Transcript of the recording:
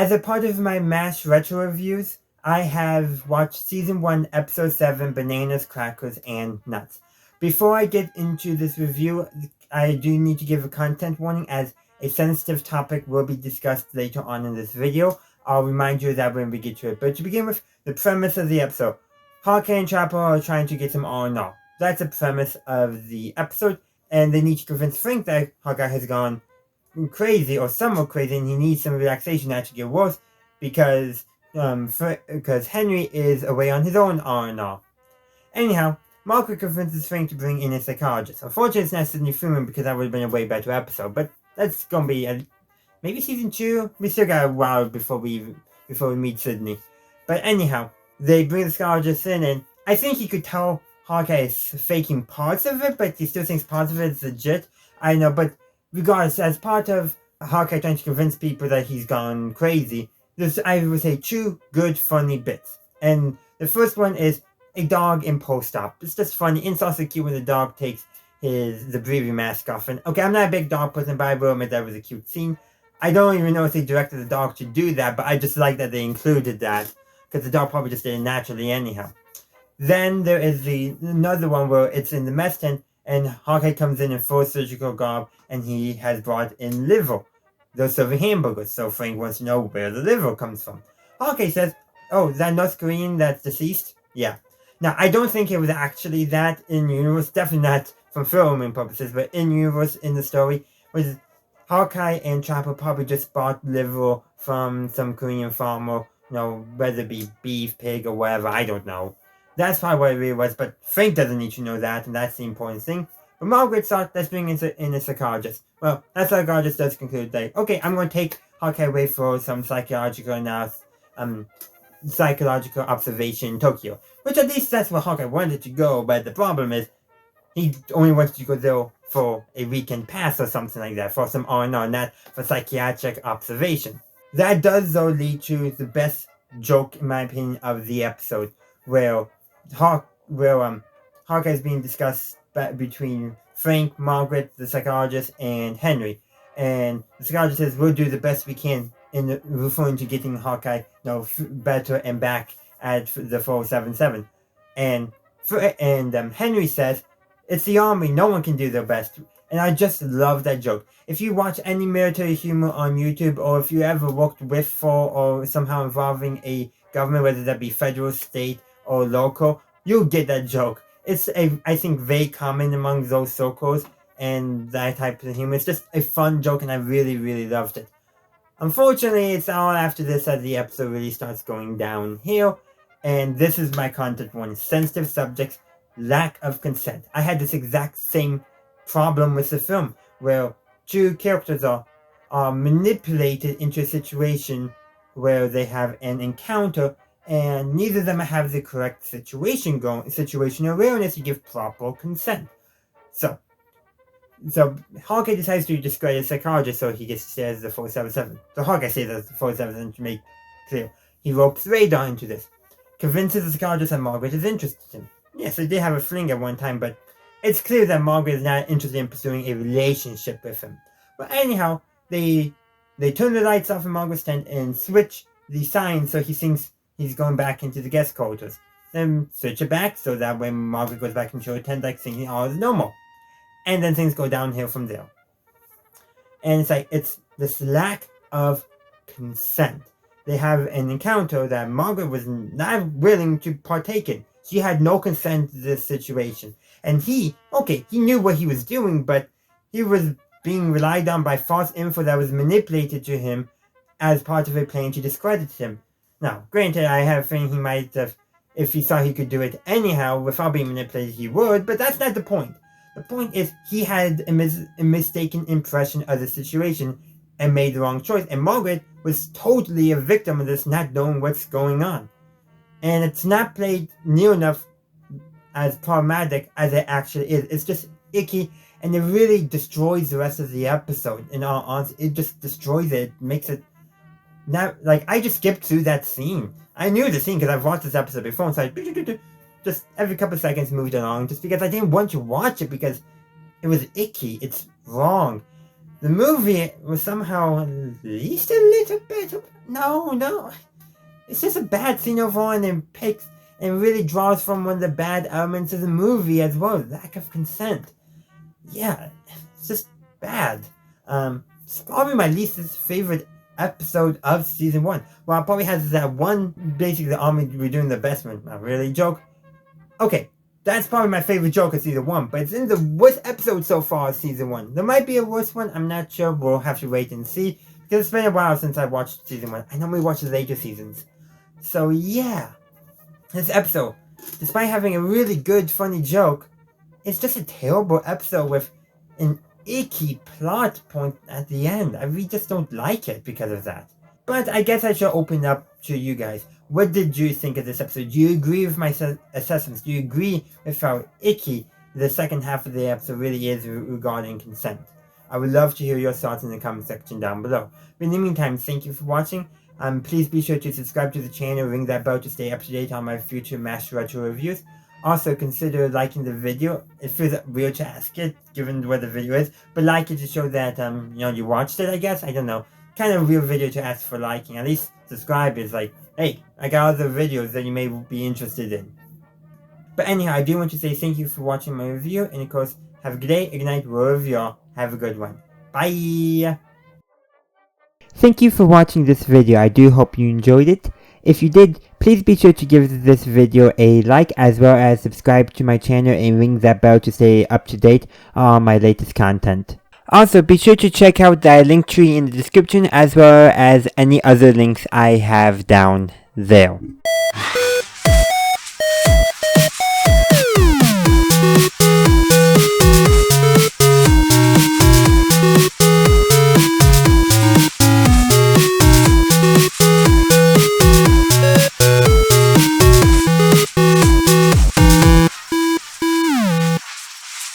As a part of my MASH retro reviews, I have watched Season 1, Episode 7, Bananas, Crackers, and Nuts. Before I get into this review, I do need to give a content warning as a sensitive topic will be discussed later on in this video. I'll remind you of that when we get to it. But to begin with, the premise of the episode. Hawkeye and Chopper are trying to get some R&R. That's the premise of the episode, and they need to convince Frank that Hawkeye has gone crazy or somewhat crazy and he needs some relaxation not to get worse because Henry is away on his own R&R. Anyhow, Margaret convinces Frank to bring in a psychologist. Unfortunately, it's not Sydney Freeman because that would have been a way better episode, but that's gonna be maybe season 2. We still got a while before we meet Sydney. But anyhow, they bring the psychologist in, and I think he could tell Hawkeye is faking parts of it, but he still thinks parts of it is legit. I know, but regardless, as part of Hawkeye trying to convince people that he's gone crazy, there's, I would say, 2 good, funny bits. And the first one is a dog in post-op. It's just funny. It's also cute when the dog takes the breathing mask off. And okay, I'm not a big dog person, but I will admit that was a cute scene. I don't even know if they directed the dog to do that, but I just like that they included that, because the dog probably just did it naturally anyhow. Then there is another one where it's in the mess tent, and Hawkeye comes in full surgical garb, and he has brought in liver. They're serving hamburgers, so Frank wants to know where the liver comes from. Hawkeye says, "Oh, is that North Korean that's deceased?" Yeah. Now, I don't think it was actually that in-universe, definitely not from filming purposes, but in-universe in the story, was Hawkeye and Chopper probably just bought liver from some Korean farmer, whether it be beef, pig, or whatever, I don't know. That's probably what it really was, but Frank doesn't need to know that, and that's the important thing. But Margaret thought, let's bring in a psychologist. Well, that psychologist does conclude that, okay, I'm going to take Hawkeye away for some psychological observation in Tokyo. Which at least that's where Hawkeye wanted to go, but the problem is, he only wanted to go there for a weekend pass or something like that, for some R&R, not for psychiatric observation. That does, though, lead to the best joke, in my opinion, of the episode, where Hawkeye is being discussed between Frank, Margaret, the psychologist, and Henry. And the psychologist says, we'll do the best we can in referring to getting Hawkeye better and back at the 477. And Henry says, it's the army, no one can do their best. And I just love that joke. If you watch any military humor on YouTube, or if you ever worked with, for, or somehow involving a government, whether that be federal, state, or local, you'll get that joke. It's I think, very common among those circles, and that type of humor. It's just a fun joke, and I really, really loved it. Unfortunately, it's all after this that the episode really starts going downhill, and this is my content warning. Sensitive subjects, lack of consent. I had this exact same problem with the film, where 2 characters are manipulated into a situation where they have an encounter, and neither of them have the correct situation awareness to give proper consent. So Hawkeye decides to discredit the psychologist so he gets to stay as the 477. So Hawkeye stays as the 477 to make clear. He ropes Radar into this. Convinces the psychologist that Margaret is interested in him. Yes, they did have a fling at one time, but it's clear that Margaret is not interested in pursuing a relationship with him. But anyhow, they turn the lights off in Margaret's tent and switch the signs so he thinks he's going back into the guest quarters. Then switch it back so that when Margaret goes back into her tent, like thinking all is normal. And then things go downhill from there. And it's this lack of consent. They have an encounter that Margaret was not willing to partake in. She had no consent to this situation. And he knew what he was doing, but he was being relied on by false info that was manipulated to him as part of a plan to discredit him. Now, granted, I have a feeling he might have, if he thought he could do it anyhow without being manipulated, he would, but that's not the point. The point is, he had a mistaken impression of the situation and made the wrong choice, and Margaret was totally a victim of this, not knowing what's going on. And it's not played near enough as problematic as it actually is. It's just icky, and it really destroys the rest of the episode. In all honesty, it just destroys it, makes it not, I just skipped through that scene. I knew the scene because I've watched this episode before, and so I just every couple of seconds moved along, just because I didn't want to watch it because it was icky. It's wrong. The movie was somehow at least a little better. No. It's just a bad scene overall, and picks and really draws from one of the bad elements of the movie as well. Lack of consent. Yeah, it's just bad. It's probably my least favorite episode of season 1. Well, it probably has that one, basically the army we're doing the best one. Not really joke. Okay, that's probably my favorite joke of season 1, but it's in the worst episode so far of season 1. There might be a worse one, I'm not sure. We'll have to wait and see, because it's been a while since I watched season 1. I normally watch the later seasons. So yeah, this episode, despite having a really good, funny joke, it's just a terrible episode with an icky plot point at the end. I really just don't like it because of that. But I guess I should open up to you guys. What did you think of this episode? Do you agree with my assessments? Do you agree with how icky the second half of the episode really is regarding consent? I would love to hear your thoughts in the comment section down below. But in the meantime, thank you for watching. Please be sure to subscribe to the channel and ring that bell to stay up to date on my future Master Retro reviews. Also, consider liking the video. It feels weird to ask it, given what the video is, but like it to show that, you watched it, I guess? I don't know. Kind of a weird video to ask for liking. At least subscribe is like, hey, I got other videos that you may be interested in. But anyhow, I do want to say thank you for watching my review, and of course, have a good day, a good night, wherever you are. Have a good one. Bye! Thank you for watching this video. I do hope you enjoyed it. If you did, please be sure to give this video a like, as well as subscribe to my channel and ring that bell to stay up to date on my latest content. Also, be sure to check out the link tree in the description, as well as any other links I have down there.